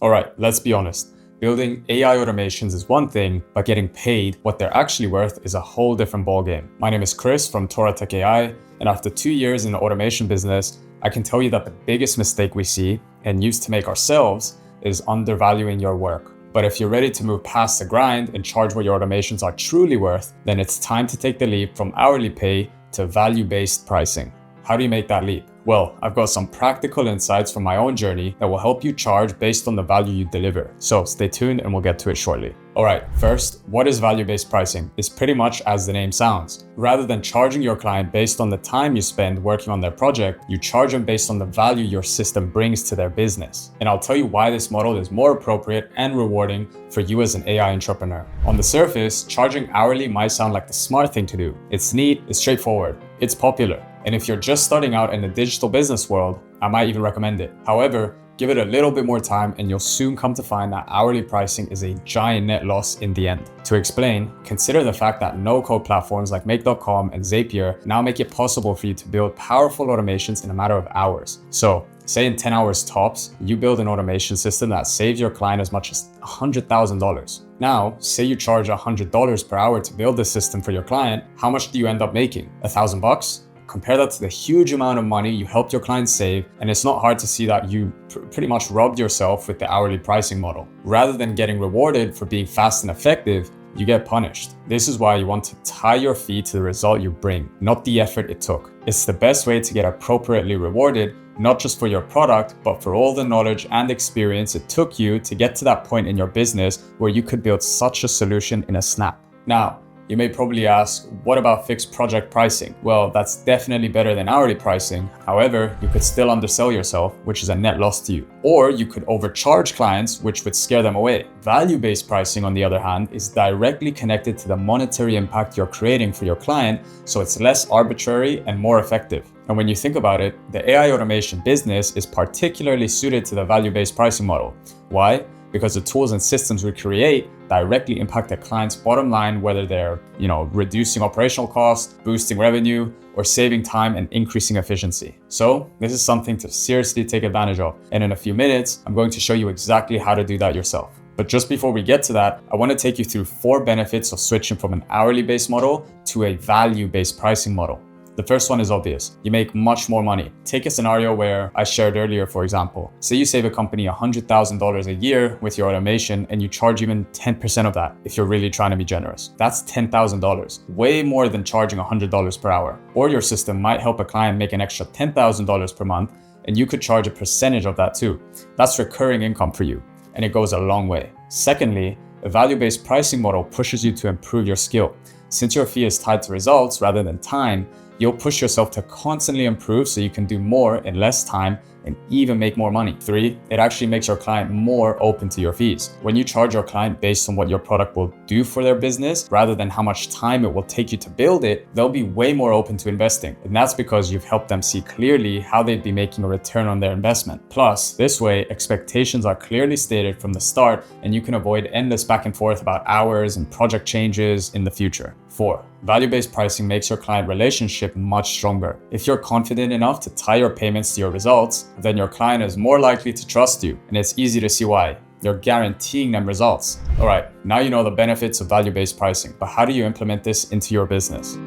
All right, let's be honest. Building AI automations is one thing, but getting paid what they're actually worth is a whole different ballgame. My name is Chris from Torah Tech AI, and after 2 years in the automation business, I can tell you that the biggest mistake we see and used to make ourselves is undervaluing your work. But if you're ready to move past the grind and charge what your automations are truly worth, then it's time to take the leap from hourly pay to value-based pricing. How do you make that leap? Well, I've got some practical insights from my own journey that will help you charge based on the value you deliver. So stay tuned and we'll get to it shortly. All right, first, what is value-based pricing? It's pretty much as the name sounds. Rather than charging your client based on the time you spend working on their project, you charge them based on the value your system brings to their business. And I'll tell you why this model is more appropriate and rewarding for you as an AI entrepreneur. On the surface, charging hourly might sound like the smart thing to do. It's neat, it's straightforward, it's popular. And if you're just starting out in the digital business world, I might even recommend it. However, give it a little bit more time and you'll soon come to find that hourly pricing is a giant net loss in the end. To explain, consider the fact that no-code platforms like Make.com and Zapier now make it possible for you to build powerful automations in a matter of hours. So, say in 10 hours tops, you build an automation system that saves your client as much as $100,000. Now, say you charge $100 per hour to build this system for your client, how much do you end up making? $1,000? Compare that to the huge amount of money you helped your clients save, and it's not hard to see that you pretty much robbed yourself with the hourly pricing model. Rather than getting rewarded for being fast and effective, you get punished. This is why you want to tie your fee to the result you bring, not the effort it took. It's the best way to get appropriately rewarded, not just for your product, but for all the knowledge and experience it took you to get to that point in your business where you could build such a solution in a snap. Now, you may probably ask, what about fixed project pricing? Well, that's definitely better than hourly pricing. However, you could still undersell yourself, which is a net loss to you. Or you could overcharge clients, which would scare them away. Value-based pricing, on the other hand, is directly connected to the monetary impact you're creating for your client, so it's less arbitrary and more effective. And when you think about it, the AI automation business is particularly suited to the value-based pricing model. Why? Because the tools and systems we create directly impact the client's bottom line, whether they're, reducing operational costs, boosting revenue, or saving time and increasing efficiency. So this is something to seriously take advantage of. And in a few minutes, I'm going to show you exactly how to do that yourself. But just before we get to that, I want to take you through 4 benefits of switching from an hourly based model to a value-based pricing model. The first one is obvious. You make much more money. Take a scenario where I shared earlier, for example. Say you save a company $100,000 a year with your automation and you charge even 10% of that if you're really trying to be generous. That's $10,000, way more than charging $100 per hour. Or your system might help a client make an extra $10,000 per month and you could charge a percentage of that too. That's recurring income for you, and it goes a long way. Secondly, a value-based pricing model pushes you to improve your skill. Since your fee is tied to results rather than time, you'll push yourself to constantly improve so you can do more in less time and even make more money. 3, it actually makes your client more open to your fees. When you charge your client based on what your product will do for their business, rather than how much time it will take you to build it, they'll be way more open to investing. And that's because you've helped them see clearly how they'd be making a return on their investment. Plus, this way, expectations are clearly stated from the start and you can avoid endless back and forth about hours and project changes in the future. 4, value-based pricing makes your client relationship much stronger. If you're confident enough to tie your payments to your results, then your client is more likely to trust you, and it's easy to see why. You're guaranteeing them results. All right, now you know the benefits of value-based pricing, but how do you implement this into your business?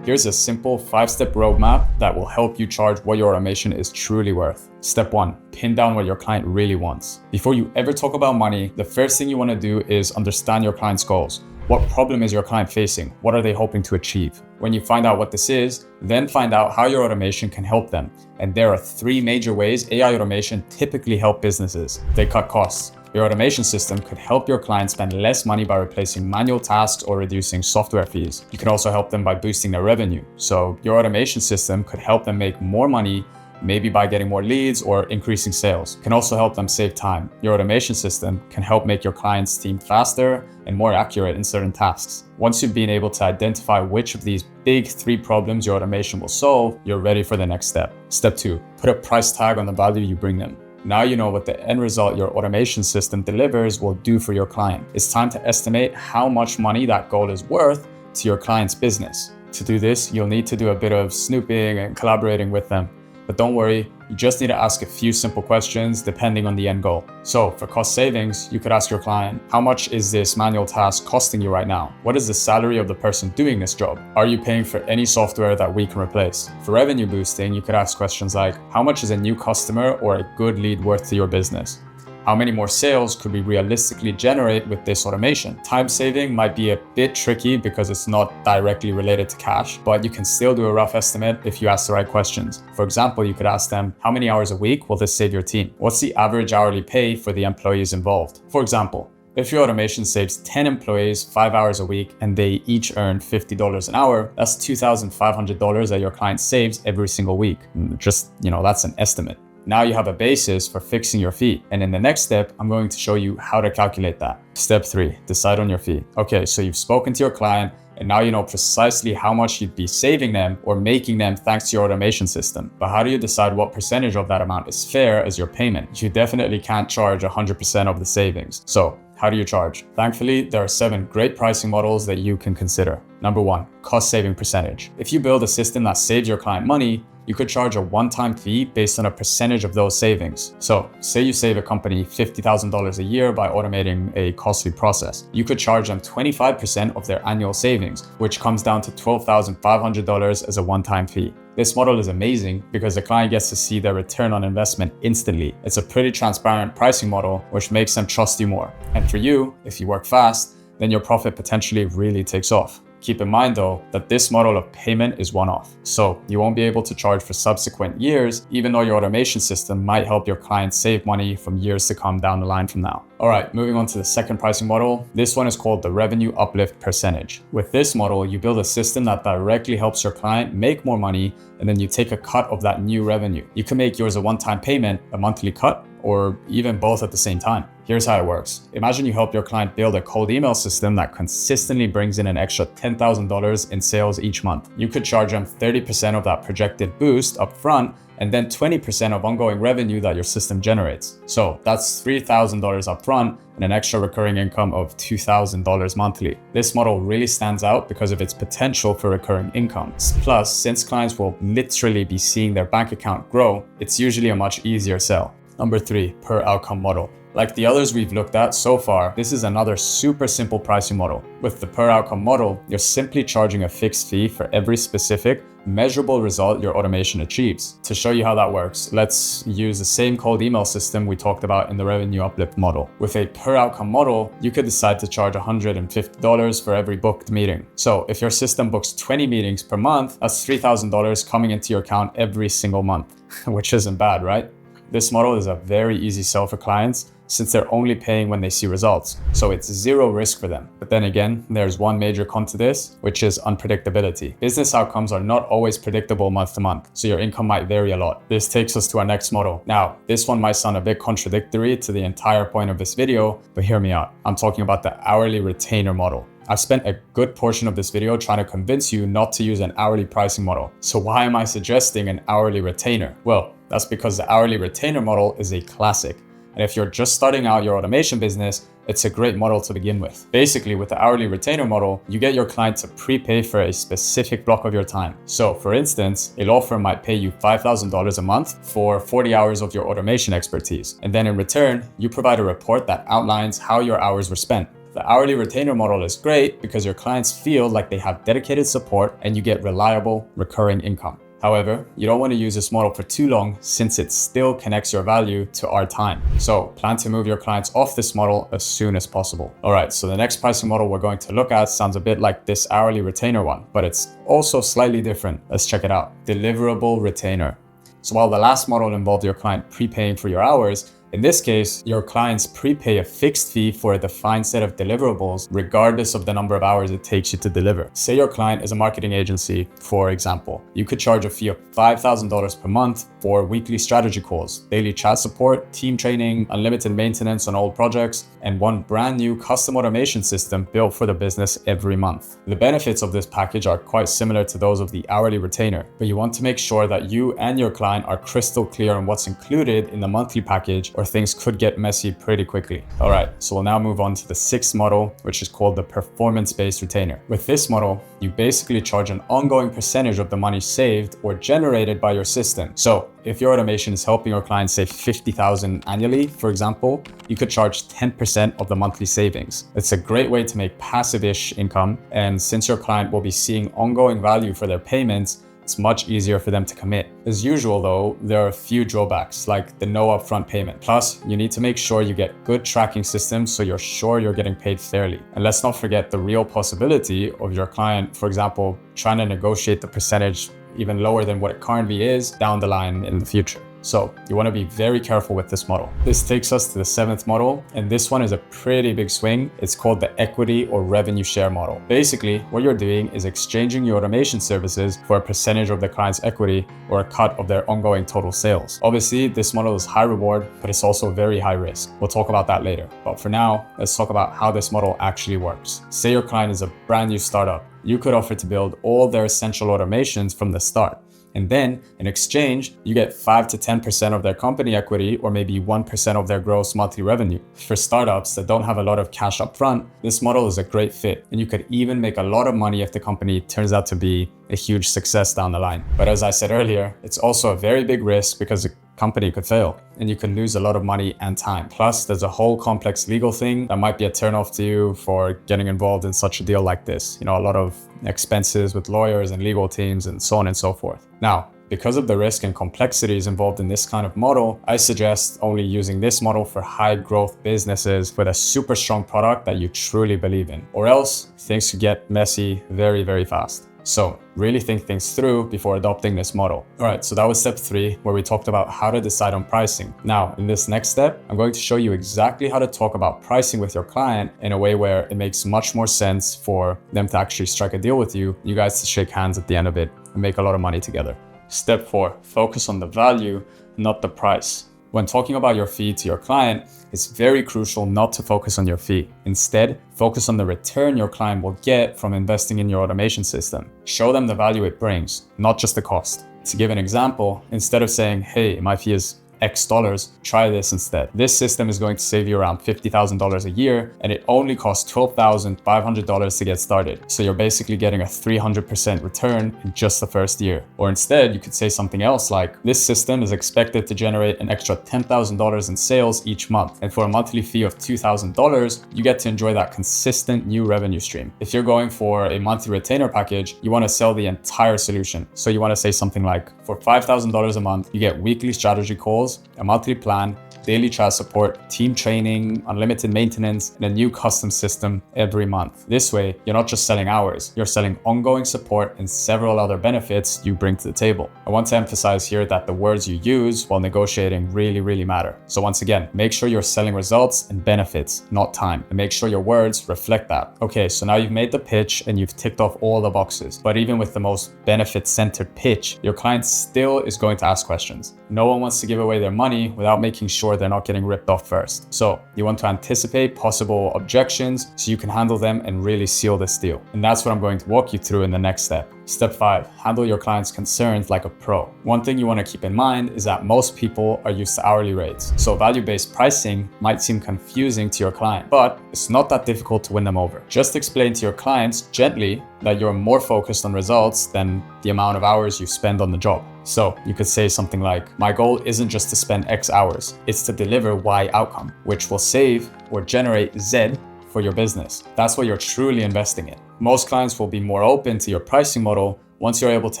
Here's a simple 5-step roadmap that will help you charge what your automation is truly worth. Step 1, pin down what your client really wants. Before you ever talk about money, the first thing you want to do is understand your client's goals. What problem is your client facing? What are they hoping to achieve? When you find out what this is, then find out how your automation can help them. And there are 3 major ways AI automation typically help businesses. They cut costs. Your automation system could help your clients spend less money by replacing manual tasks or reducing software fees. You can also help them by boosting their revenue. So your automation system could help them make more money, maybe by getting more leads or increasing sales. It can also help them save time. Your automation system can help make your clients' team faster and more accurate in certain tasks. Once you've been able to identify which of these big 3 problems your automation will solve, you're ready for the next step. Step 2, put a price tag on the value you bring them. Now you know what the end result your automation system delivers will do for your client. It's time to estimate how much money that goal is worth to your client's business. To do this, you'll need to do a bit of snooping and collaborating with them. But don't worry, you just need to ask a few simple questions depending on the end goal. So for cost savings, you could ask your client, how much is this manual task costing you right now? What is the salary of the person doing this job? Are you paying for any software that we can replace? For revenue boosting, you could ask questions like, how much is a new customer or a good lead worth to your business? How many more sales could we realistically generate with this automation? Time saving might be a bit tricky because it's not directly related to cash, but you can still do a rough estimate if you ask the right questions. For example, you could ask them, how many hours a week will this save your team? What's the average hourly pay for the employees involved? For example, if your automation saves 10 employees 5 hours a week and they each earn $50 an hour, that's $2,500 that your client saves every single week. Just, that's an estimate. Now you have a basis for fixing your fee. And in the next step, I'm going to show you how to calculate that. Step 3, decide on your fee. Okay, so you've spoken to your client and now you know precisely how much you'd be saving them or making them thanks to your automation system. But how do you decide what percentage of that amount is fair as your payment? You definitely can't charge 100% of the savings. So how do you charge? Thankfully, there are 7 great pricing models that you can consider. Number 1, cost saving percentage. If you build a system that saves your client money, you could charge a one-time fee based on a percentage of those savings. So say you save a company $50,000 a year by automating a costly process. You could charge them 25% of their annual savings, which comes down to $12,500 as a one-time fee. This model is amazing because the client gets to see their return on investment instantly. It's a pretty transparent pricing model, which makes them trust you more. And for you, if you work fast, then your profit potentially really takes off. Keep in mind though, that this model of payment is one-off. So you won't be able to charge for subsequent years, even though your automation system might help your clients save money from years to come down the line from now. All right, moving on to the second pricing model. This one is called the revenue uplift percentage. With this model, you build a system that directly helps your client make more money, and then you take a cut of that new revenue. You can make yours a one-time payment, a monthly cut, or even both at the same time. Here's how it works. Imagine you help your client build a cold email system that consistently brings in an extra $10,000 in sales each month. You could charge them 30% of that projected boost up front, and then 20% of ongoing revenue that your system generates. So that's $3,000 up front and an extra recurring income of $2,000 monthly. This model really stands out because of its potential for recurring income. Plus, since clients will literally be seeing their bank account grow, it's usually a much easier sell. Number 3, per outcome model. Like the others we've looked at so far, this is another super simple pricing model. With the per outcome model, you're simply charging a fixed fee for every specific, measurable result your automation achieves. To show you how that works, let's use the same cold email system we talked about in the revenue uplift model. With a per outcome model, you could decide to charge $150 for every booked meeting. So if your system books 20 meetings per month, that's $3,000 coming into your account every single month, which isn't bad, right? This model is a very easy sell for clients since they're only paying when they see results. So it's zero risk for them. But then again, there's one major con to this, which is unpredictability. Business outcomes are not always predictable month to month, so your income might vary a lot. This takes us to our next model. Now, this one might sound a bit contradictory to the entire point of this video, but hear me out. I'm talking about the hourly retainer model. I've spent a good portion of this video trying to convince you not to use an hourly pricing model. So why am I suggesting an hourly retainer? Well, that's because the hourly retainer model is a classic. And if you're just starting out your automation business, it's a great model to begin with. Basically, with the hourly retainer model, you get your client to prepay for a specific block of your time. So for instance, a law firm might pay you $5,000 a month for 40 hours of your automation expertise. And then in return, you provide a report that outlines how your hours were spent. The hourly retainer model is great because your clients feel like they have dedicated support and you get reliable, recurring income. However, you don't want to use this model for too long since it still connects your value to our time. So plan to move your clients off this model as soon as possible. All right, so the next pricing model we're going to look at sounds a bit like this hourly retainer one, but it's also slightly different. Let's check it out. Deliverable retainer. So while the last model involved your client prepaying for your hours, in this case, your clients prepay a fixed fee for a defined set of deliverables, regardless of the number of hours it takes you to deliver. Say your client is a marketing agency, for example. You could charge a fee of $5,000 per month for weekly strategy calls, daily chat support, team training, unlimited maintenance on old projects, and one brand new custom automation system built for the business every month. The benefits of this package are quite similar to those of the hourly retainer, but you want to make sure that you and your client are crystal clear on what's included in the monthly package, or things could get messy pretty quickly. All right, so we'll now move on to the sixth model, which is called the performance-based retainer. With this model, you basically charge an ongoing percentage of the money saved or generated by your system. So If your automation is helping your clients save $50,000 annually, for example, you could charge 10% of the monthly savings. It's a great way to make passive-ish income, and since your client will be seeing ongoing value for their payments, it's much easier for them to commit. As usual though, there are a few drawbacks, like the no upfront payment. Plus, you need to make sure you get good tracking systems so you're sure you're getting paid fairly. And let's not forget the real possibility of your client, for example, trying to negotiate the percentage even lower than what it currently is down the line in the future. So you want to be very careful with this model. This takes us to the 7th model, and this one is a pretty big swing. It's called the equity or revenue share model. Basically, what you're doing is exchanging your automation services for a percentage of the client's equity or a cut of their ongoing total sales. Obviously, this model is high reward, but it's also very high risk. We'll talk about that later. But for now, let's talk about how this model actually works. Say your client is a brand new startup. You could offer to build all their essential automations from the start. And then in exchange, you get 5 to 10% of their company equity or maybe 1% of their gross monthly revenue. For startups that don't have a lot of cash up front, this model is a great fit. And you could even make a lot of money if the company turns out to be a huge success down the line. But as I said earlier, it's also a very big risk because the company could fail and you can lose a lot of money and time. Plus, there's a whole complex legal thing that might be a turnoff to you for getting involved in such a deal like this. You know, a lot of expenses with lawyers and legal teams and so on and so forth. Now, because of the risk and complexities involved in this kind of model, I suggest only using this model for high growth businesses with a super strong product that you truly believe in, or else things could get messy very, very fast. So really think things through before adopting this model. All right, so that was step 3, where we talked about how to decide on pricing. Now, in this next step, I'm going to show you exactly how to talk about pricing with your client in a way where it makes much more sense for them to actually strike a deal with you, you guys to shake hands at the end of it and make a lot of money together. Step 4, focus on the value, not the price. When talking about your fee to your client, it's very crucial not to focus on your fee. Instead, focus on the return your client will get from investing in your automation system. Show them the value it brings, not just the cost. To give an example, instead of saying, hey, my fee is X dollars, try this instead. This system is going to save you around $50,000 a year, and it only costs $12,500 to get started. So you're basically getting a 300% return in just the first year. Or instead, you could say something else like, this system is expected to generate an extra $10,000 in sales each month. And for a monthly fee of $2,000, you get to enjoy that consistent new revenue stream. If you're going for a monthly retainer package, you want to sell the entire solution. So you want to say something like, for $5,000 a month, you get weekly strategy calls, a monthly plan, daily chat support, team training, unlimited maintenance, and a new custom system every month. This way, you're not just selling hours, you're selling ongoing support and several other benefits you bring to the table. I want to emphasize here that the words you use while negotiating really matter. So once again, make sure you're selling results and benefits, not time, and make sure your words reflect that. Okay, so now you've made the pitch and you've ticked off all the boxes, but even with the most benefit-centered pitch, your client still is going to ask questions. No one wants to give away their money without making sure they're not getting ripped off first. So you want to anticipate possible objections so you can handle them and really seal this deal. And that's what I'm going to walk you through in the next step. Step 5, handle your client's concerns like a pro. One thing you want to keep in mind is that most people are used to hourly rates. So value-based pricing might seem confusing to your client, but it's not that difficult to win them over. Just explain to your clients gently that you're more focused on results than the amount of hours you spend on the job. So you could say something like, my goal isn't just to spend X hours, it's to deliver Y outcome, which will save or generate Z for your business. That's what you're truly investing in. Most clients will be more open to your pricing model once you're able to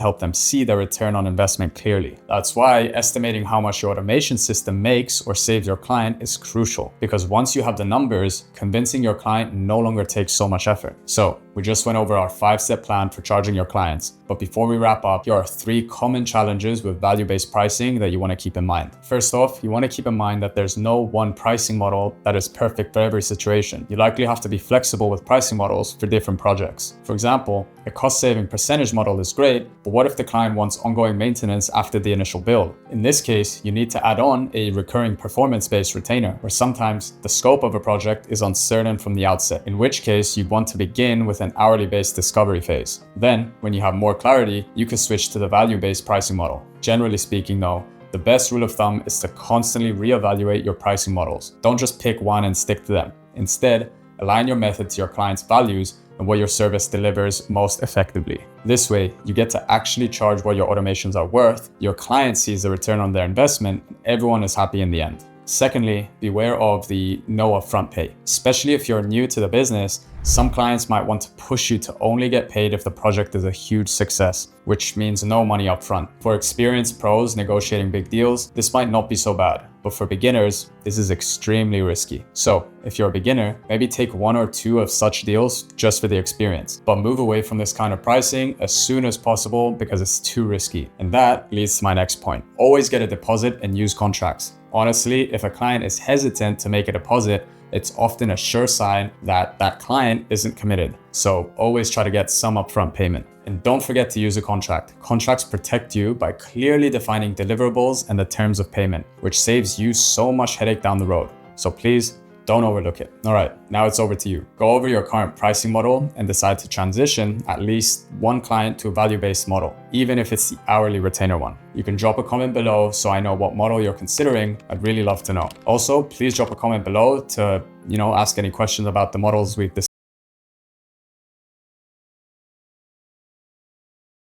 help them see their return on investment clearly. That's why estimating how much your automation system makes or saves your client is crucial, because once you have the numbers, convincing your client no longer takes so much effort. So we just went over our 5-step plan for charging your clients. But before we wrap up, here are 3 common challenges with value-based pricing that you want to keep in mind. First off, you want to keep in mind that there's no one pricing model that is perfect for every situation. You likely have to be flexible with pricing models for different projects. For example, a cost-saving percentage model is great, but what if the client wants ongoing maintenance after the initial build? In this case, you need to add on a recurring performance-based retainer, where sometimes the scope of a project is uncertain from the outset, in which case you'd want to begin with an hourly-based discovery phase. Then, when you have more clarity, you can switch to the value-based pricing model. Generally speaking though, the best rule of thumb is to constantly reevaluate your pricing models. Don't just pick one and stick to them. Instead, align your method to your client's values and what your service delivers most effectively. This way, you get to actually charge what your automations are worth, your client sees the return on their investment, and everyone is happy in the end. Secondly, beware of the no upfront pay. Especially if you're new to the business, some clients might want to push you to only get paid if the project is a huge success, which means no money upfront. For experienced pros negotiating big deals, this might not be so bad, but for beginners, this is extremely risky. So if you're a beginner, maybe take 1 or 2 of such deals just for the experience, but move away from this kind of pricing as soon as possible because it's too risky. And that leads to my next point. Always get a deposit and use contracts. Honestly, if a client is hesitant to make a deposit, it's often a sure sign that that client isn't committed. So always try to get some upfront payment. And don't forget to use a contract. Contracts protect you by clearly defining deliverables and the terms of payment, which saves you so much headache down the road. So please don't overlook it. All right, now it's over to you. Go over your current pricing model and decide to transition at least one client to a value-based model, even if it's the hourly retainer one. You can drop a comment below so I know what model you're considering. I'd really love to know. Also, please drop a comment below to, ask any questions about the models we've discussed.